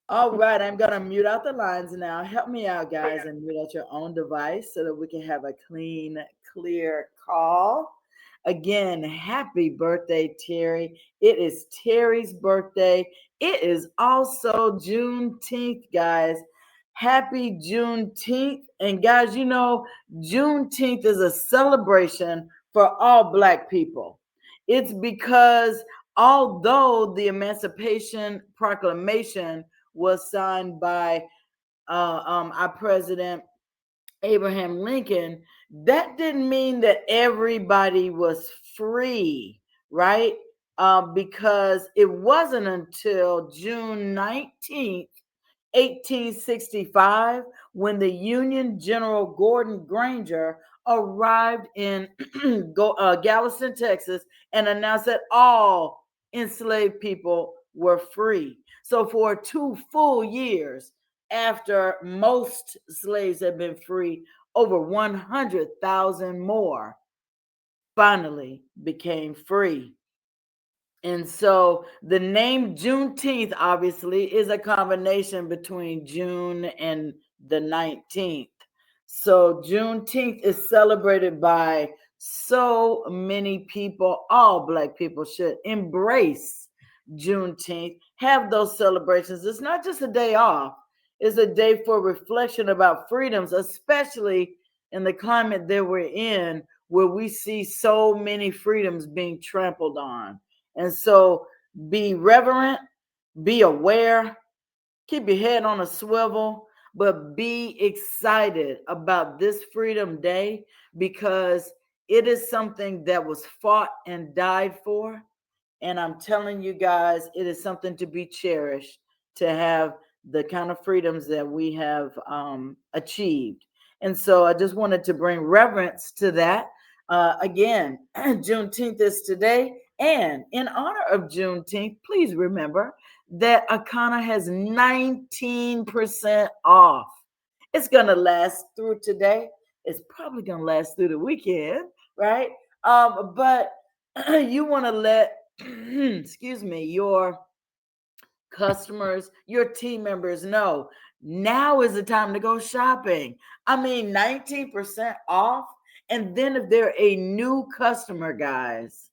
All right, I'm gonna mute out the lines now. Help me out, guys, and mute out your own device so that we can have a clean, clear call. Again, happy birthday, Terry. It is Terry's birthday. It is also Juneteenth, guys. Happy Juneteenth. And guys, Juneteenth is a celebration for all Black people. It's because although the Emancipation Proclamation was signed by our president Abraham Lincoln, that didn't mean that everybody was free, right? Because it wasn't until June 19th, 1865, when the Union General Gordon Granger arrived in Galveston, Texas, and announced that all enslaved people were free. So, for 2 full years after most slaves had been free, over 100,000 more finally became free. And so the name Juneteenth obviously is a combination between June and the 19th. So Juneteenth is celebrated by so many people. All Black people should embrace Juneteenth, have those celebrations. It's not just a day off, it's a day for reflection about freedoms, especially in the climate that we're in, where we see so many freedoms being trampled on. And so be reverent, be aware, keep your head on a swivel, but be excited about this Freedom Day, because it is something that was fought and died for. And I'm telling you guys, it is something to be cherished, to have the kind of freedoms that we have achieved. And so I just wanted to bring reverence to that. Again, Juneteenth is today. And in honor of Juneteenth, please remember that Akana has 19% off. It's going to last through today. It's probably going to last through the weekend, right? But you want to let, excuse me, your customers, your team members know now is the time to go shopping. I mean, 19% off. And then if they're a new customer, guys,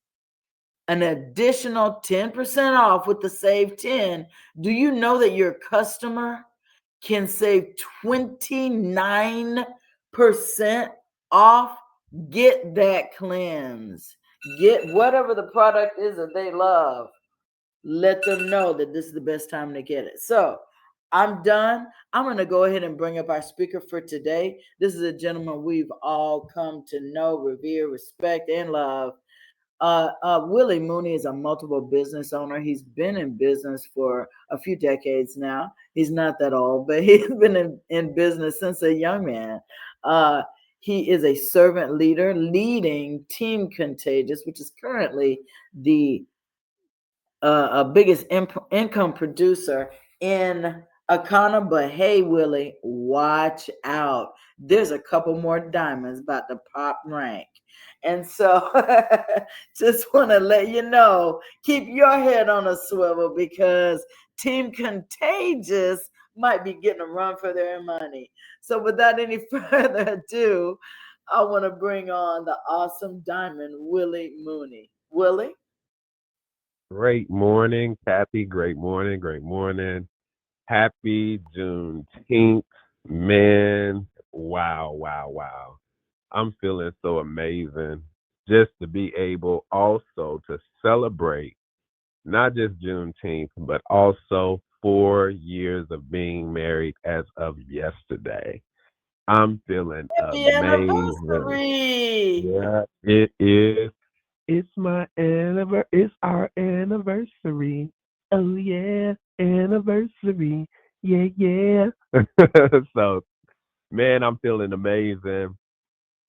an additional 10% off with the Save 10. Do you know that your customer can save 29% off? Get that cleanse. Get whatever the product is that they love. Let them know that this is the best time to get it. So I'm done. I'm going to go ahead and bring up our speaker for today. This is a gentleman we've all come to know, revere, respect, and love. Willie Mooney is a multiple business owner. He's been in business for a few decades now. He's not that old, but he's been in business since a young man. He is a servant leader leading Team Contagious, which is currently the biggest income producer in Akana. But hey, Willie, watch out. There's a couple more diamonds about to pop rank. And so just want to let you know, keep your head on a swivel, because Team Contagious might be getting a run for their money. So without any further ado, I want to bring on the awesome diamond, Willie Mooney. Willie? Great morning, Kathy. Great morning. Great morning. Happy Juneteenth. Man, wow, wow, wow. I'm feeling so amazing just to be able also to celebrate not just Juneteenth, but also 4 years of being married as of yesterday. I'm feeling Happy amazing. anniversary! Yeah, it is. It's our anniversary. Oh yeah, anniversary. Yeah, yeah. So, man, I'm feeling amazing.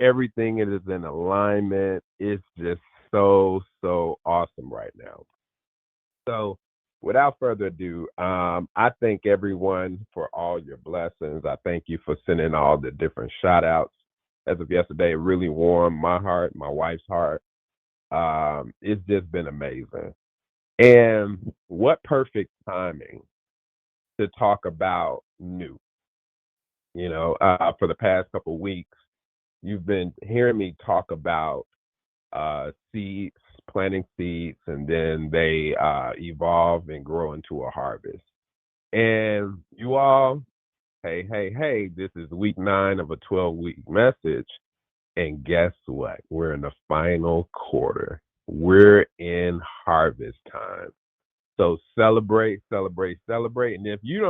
Everything is in alignment. It's just so awesome right now. So, without further ado, I thank everyone for all your blessings. I thank you for sending all the different shout outs. As of yesterday, it really warmed my heart, my wife's heart. It's just been amazing. And what perfect timing to talk about new. For the past couple of weeks, you've been hearing me talk about seeds, planting seeds, and then they evolve and grow into a harvest. And you all, hey, hey, hey, this is week 9 of a 12-week message. And guess what? We're in the final quarter. We're in harvest time. So celebrate, celebrate, celebrate. And if you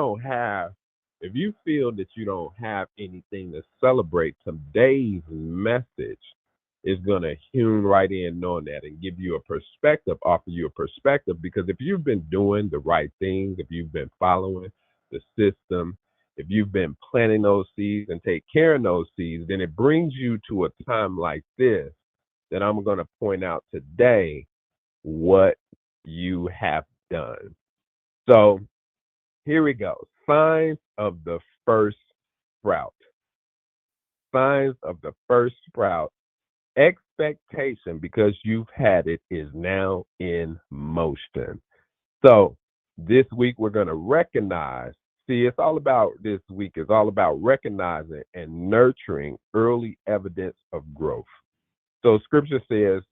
feel that you don't have anything to celebrate, today's message is going to tune right in knowing that and give you a perspective, offer you a perspective. Because if you've been doing the right things, if you've been following the system, if you've been planting those seeds and take care of those seeds, then it brings you to a time like this that I'm going to point out today what you have done. So here we go. Signs of the first sprout. Signs of the first sprout. Expectation, because you've had it, is now in motion. So this week we're going to recognize. See, it's all about this week is all about recognizing and nurturing early evidence of growth. So scripture says,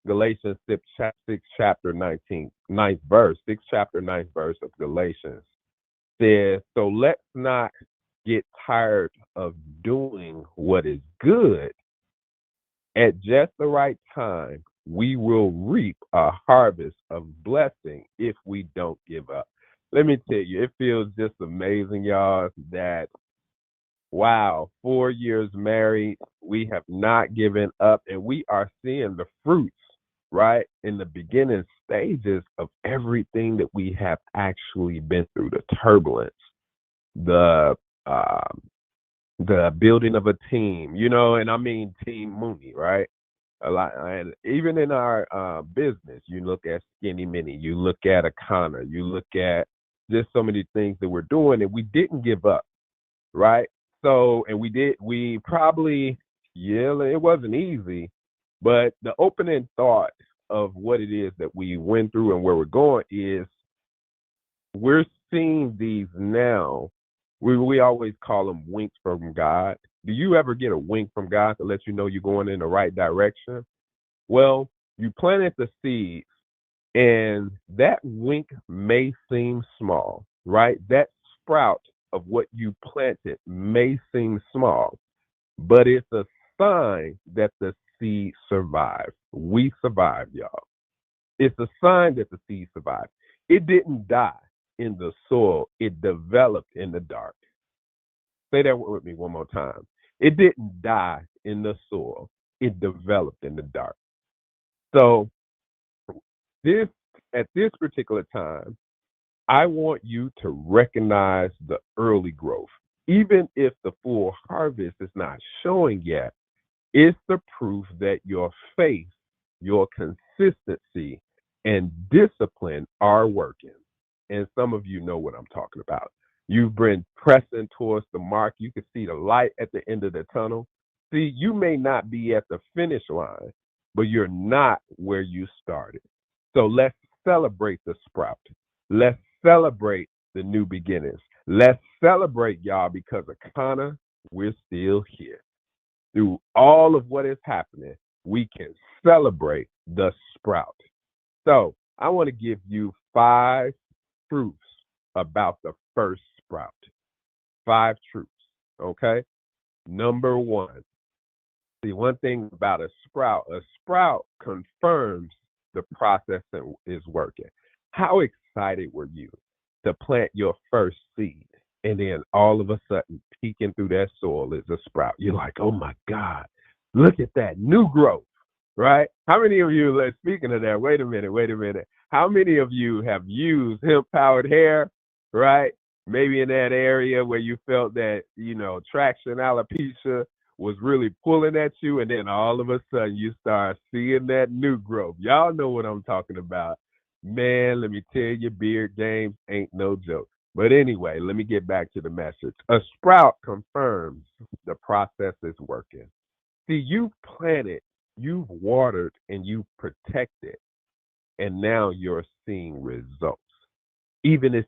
Galatians 6 chapter 19, ninth verse, 6 chapter 9th verse of Galatians says, so let's not get tired of doing what is good. At just the right time, we will reap a harvest of blessing if we don't give up. Let me tell you, it feels just amazing, y'all, that wow, 4 years married, we have not given up, and we are seeing the fruits, right, in the beginning stages of everything that we have actually been through, the turbulence, the building of a team, and I mean Team Mooney, right? A lot, and even in our business, you look at Skinny Mini, you look at Akana, you look at just so many things that we're doing, and we didn't give up, right? So, and we probably, yeah, it wasn't easy, but the opening thought of what it is that we went through and where we're going is we're seeing these now. We always call them winks from God. Do you ever get a wink from God to let you know you're going in the right direction? Well, you planted the seed, and that wink may seem small, right? That sprout of what you planted may seem small, but it's a sign that the seed survived. We survived, y'all. It's a sign that the seed survived. It didn't die in the soil, it developed in the dark. Say that with me one more time. It didn't die in the soil, it developed in the dark. So this at this particular time, I want you to recognize the early growth. Even if the full harvest is not showing yet, it's the proof that your faith, your consistency, and discipline are working. And some of you know what I'm talking about. You've been pressing towards the mark. You can see the light at the end of the tunnel. See, you may not be at the finish line, but you're not where you started. So let's celebrate the sprout. Let's celebrate the new beginnings. Let's celebrate, y'all, because of Connor, we're still here. Through all of what is happening, we can celebrate the sprout. So I want to give you 5 truths about the first sprout. 5 truths, okay? Number 1. See, one thing about a sprout confirms the process that is working. How excited were you to plant your first seed, and then all of a sudden, peeking through that soil is a sprout? You're like, oh my God, look at that new growth, right? How many of you, speaking of that, wait a minute. How many of you have used hemp powered hair, right? Maybe in that area where you felt that, traction alopecia was really pulling at you, and then all of a sudden you start seeing that new growth. Y'all know what I'm talking about. Man, let me tell you, beard games ain't no joke. But anyway, let me get back to the message. A sprout confirms the process is working. See, you've planted, you've watered, and you've protected. and now you're seeing results. Even if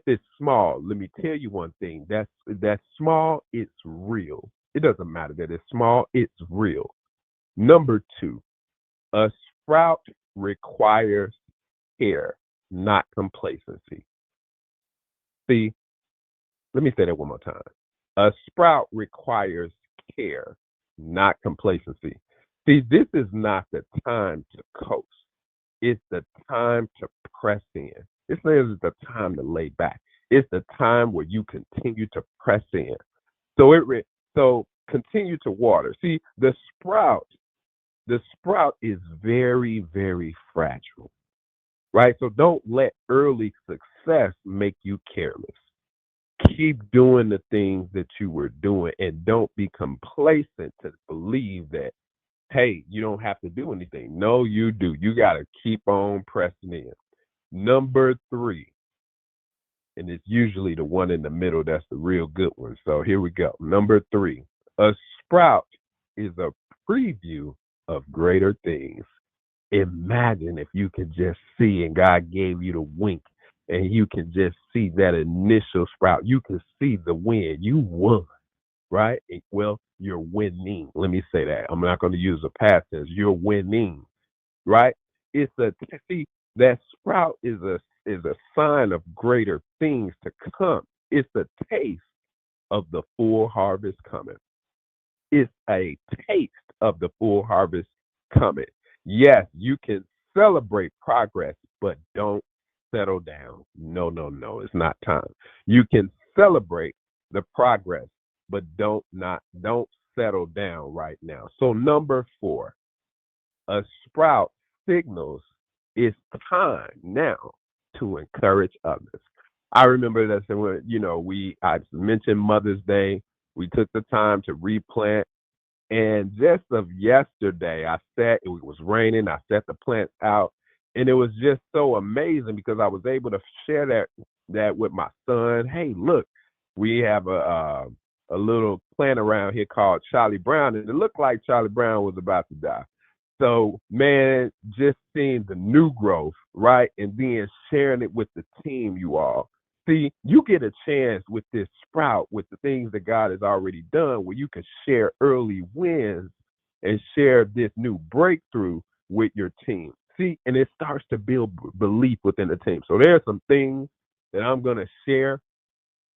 it's small, let me tell you one thing. That's small, it's real. It doesn't matter that it's small, it's real. Number two, a sprout requires care, not complacency. See, let me say that one more time. A sprout requires care, not complacency. See, this is not the time to coast. It's the time to press in. This is the time to lay back. It's the time where you continue to press in. So continue to water. See, the sprout is very, very fragile, right? So don't let early success make you careless. Keep doing the things that you were doing and don't be complacent to believe that, hey, you don't have to do anything. No, you do. You got to keep on pressing in. Number three, and it's usually the one in the middle that's the real good one. So here we go. Number three, a sprout is a preview of greater things. Imagine if you could just see and God gave you the wink and you can just see that initial sprout. You can see the win. You won, right? Well, you're winning. Let me say that. I'm not going to use a past tense. You're winning, right? It's a see that sprout is a sign of greater things to come. It's a taste of the full harvest coming. It's a taste of the full harvest coming. Yes, you can celebrate progress, but don't settle down. No, no, no. It's not time. You can celebrate the progress, but don't settle down right now. So number four, a sprout signals it's time now to encourage others. I remember that when I mentioned Mother's Day, we took the time to replant, and just of yesterday, it was raining. I set the plants out, and it was just so amazing because I was able to share that with my son. Hey, look, we have a little plant around here called Charlie Brown, and it looked like Charlie Brown was about to die. So, man, just seeing the new growth, right? And then sharing it with the team, you all. See, you get a chance with this sprout, with the things that God has already done, where you can share early wins and share this new breakthrough with your team. See, and it starts to build belief within the team. So there are some things that I'm going to share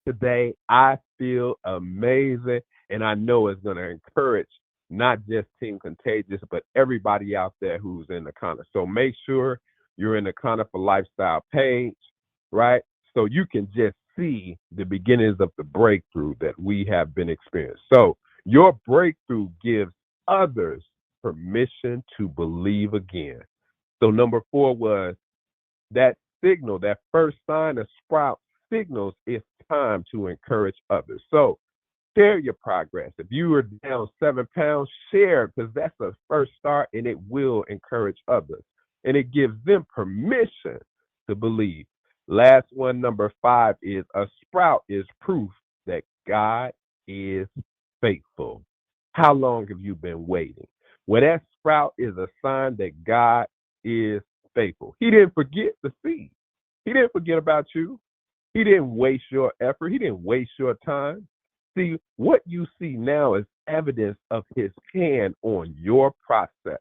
today. I feel amazing, and I know it's going to encourage not just Team Contagious, but everybody out there who's in the corner. So make sure you're in the Corner for Lifestyle page, right? So you can just see the beginnings of the breakthrough that we have been experiencing. So your breakthrough gives others permission to believe again. So number four was that signal, that first sign of sprout signals it's time to encourage others. So share your progress. If you were down 7 pounds, share because that's the first start and it will encourage others. And it gives them permission to believe. Last one, number five, is a sprout is proof that God is faithful. How long have you been waiting? Well, that sprout is a sign that God is faithful. He didn't forget the seed. He didn't forget about you. He didn't waste your effort. He didn't waste your time. See, what you see now is evidence of his hand on your process.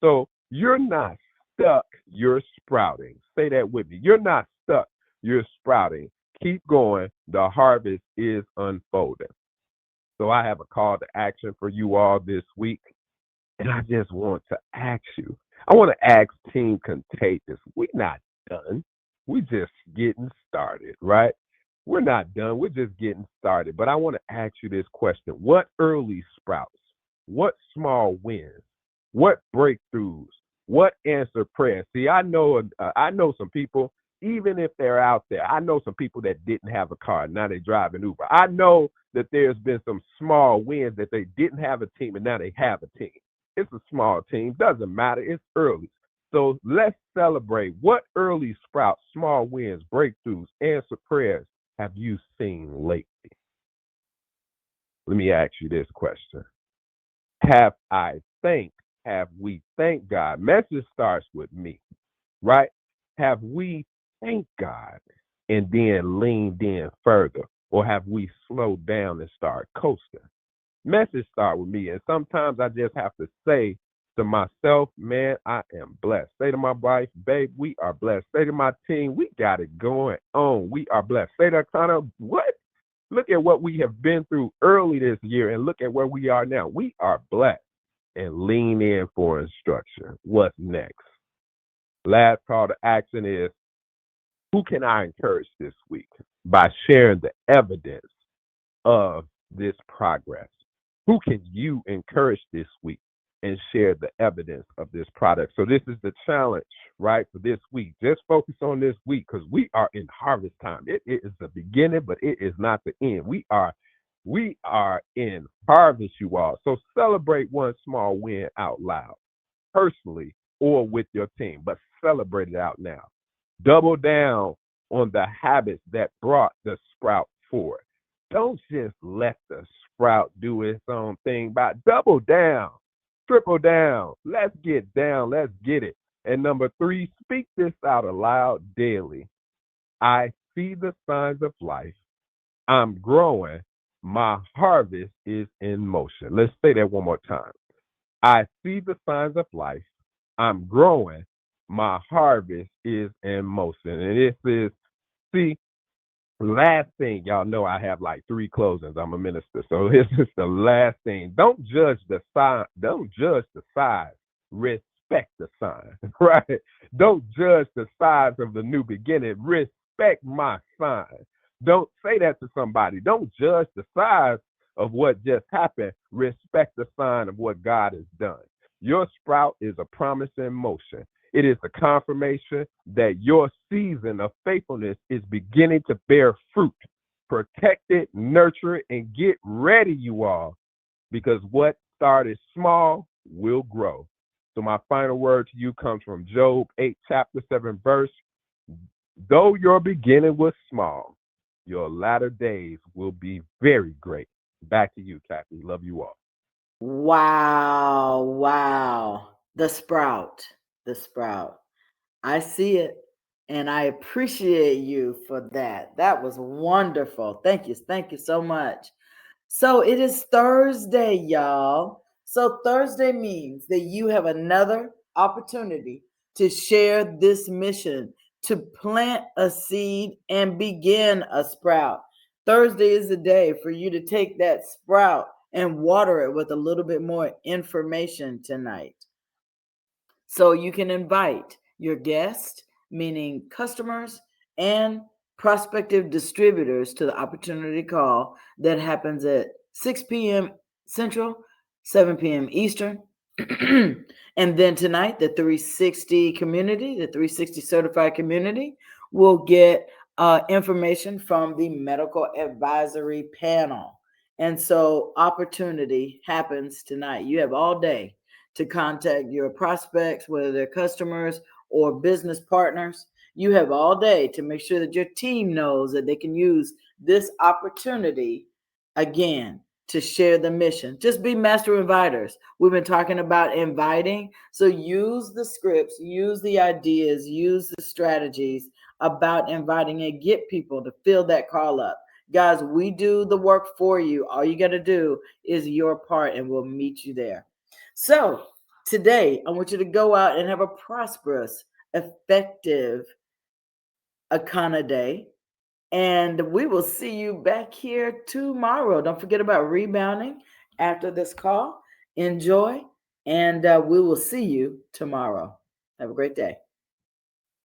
So you're not stuck, you're sprouting. Say that with me. You're not stuck, you're sprouting. Keep going. The harvest is unfolding. So I have a call to action for you all this week. And I just want to ask you. I want to ask Team Contagious. We're not done. We're just getting started, right? We're not done. We're just getting started. But I want to ask you this question. What early sprouts? What small wins? What breakthroughs? What answered prayers? See, I know some people, even if they're out there, I know some people that didn't have a car. Now they drive an Uber. I know that there's been some small wins that they didn't have a team and now they have a team. It's a small team. Doesn't matter. It's early. So let's celebrate. What early sprouts, small wins, breakthroughs, answered prayers have you seen lately? Let me ask you this question. Have we thanked God? Message starts with me. right? Have we thanked God and then leaned in further? Or have we slowed down and start coasting? Message start with me. And sometimes I just have to say to myself, man, I am blessed. Say to my wife, babe, we are blessed. Say to my team, we got it going on. We are blessed. Say to Connor, what? Look at what we have been through early this year and look at where we are now. We are blessed. And lean in for instruction. What's next? Last call to action is, who can I encourage this week by sharing the evidence of this progress? Who can you encourage this week and share the evidence of this product? So this is the challenge, right, for this week. Just focus on this week because we are in harvest time. It is the beginning, but it is not the end. We are in harvest, you all. So celebrate one small win out loud, personally or with your team, but celebrate it out now. Double down on the habits that brought the sprout forward. Don't just let the sprout do its own thing, but double down, triple down. Let's get down. Let's get it. And number 3, speak this out aloud daily. I see the signs of life. I'm growing. My harvest is in motion. Let's say that one more time. I see the signs of life. I'm growing. My harvest is in motion. And this is, see, last thing, y'all know I have like 3 closings. I'm a minister. So this is the last thing. Don't judge the sign. Don't judge the size. Respect the sign, right? Don't judge the size of the new beginning. Respect my sign. Don't say that to somebody. Don't judge the size of what just happened. Respect the sign of what God has done. Your sprout is a promise in motion. It is a confirmation that your season of faithfulness is beginning to bear fruit. Protect it, nurture it, and get ready, you all, because what started small will grow. So my final word to you comes from Job 8, chapter 7, verse. Though your beginning was small, your latter days will be very great. Back to you, Kathy. Love you all. Wow, wow. The sprout, the sprout. I see it and I appreciate you for that. That was wonderful. Thank you. Thank you so much. So it is Thursday, y'all. So Thursday means that you have another opportunity to share this mission, to plant a seed and begin a sprout. Thursday is the day for you to take that sprout and water it with a little bit more information tonight. So you can invite your guests, meaning customers and prospective distributors, to the opportunity call that happens at 6 p.m. Central, 7 p.m. Eastern. And then tonight, the 360 community, the 360 certified community, will get information from the medical advisory panel. And so opportunity happens tonight. You have all day to contact your prospects, whether they're customers or business partners. You have all day to make sure that your team knows that they can use this opportunity again to share the mission. Just be master inviters. We've been talking about inviting. So use the scripts, use the ideas, use the strategies about inviting and get people to fill that call up. Guys, we do the work for you. All you got to do is your part and we'll meet you there. So today, I want you to go out and have a prosperous, effective Akana Day. And we will see you back here tomorrow. Don't forget about rebounding after this call. Enjoy, and we will see you tomorrow. Have a great day.